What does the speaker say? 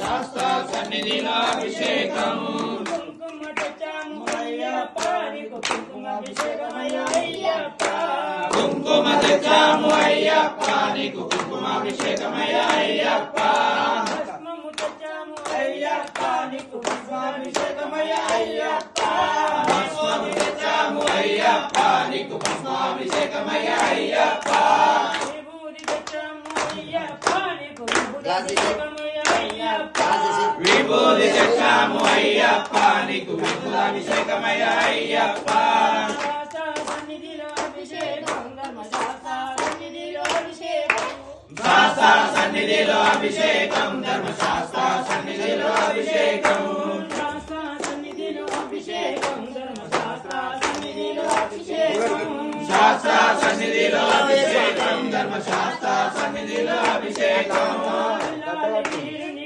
శాస్త్ర సన్నిధిలో అభిషేకం కుంకుమ తెచ్చాము అయ్యప్ప నీకు కుంకుమాభిషేకమయ్యా అయ్యప్ప కుంకుమ తెచ్చాము అయ్యప్ప నీకు కుంకుమాభిషేకమయ్యా అయ్యప్ప భస్మము తెచ్చాము అయ్యప్ప నీకు భస్మాభిషేకమయ్యా అయ్యప్ప భస్మము తెచ్చాము అయ్యప్ప నీకు భస్మాభిషేకమయ్యా అయ్యప్ప విభూది తెచ్చాము అయ్యప్ప నీకు విభూతిభిషేకమయ్యా అయ్యప్ప విభూది తెచ్చాము అయ్యప్ప నీకు విభూతాభిషేకమయ్యా అయ్యప్ప శాస్త్ర సన్నిధిలో అభిషేకం ధర్మశాస్త్ర సన్నిధిలో అభిషేకం శాస్త్ర సన్నిధిలో అభిషేకం ధర్మశాస్త్ర సన్నిధిలో అభిషేకం శాస్త్ర సన్నిధిలో అభిషేకం ధర్మశాస్త్ర సన్నిధిలో అభిషేకం శాస్త్ర సన్నిధిలో అభిషేకం ధర్మశాస్త్ర సన్నిధిలో అభిషేకం అల్లాడి వీరుని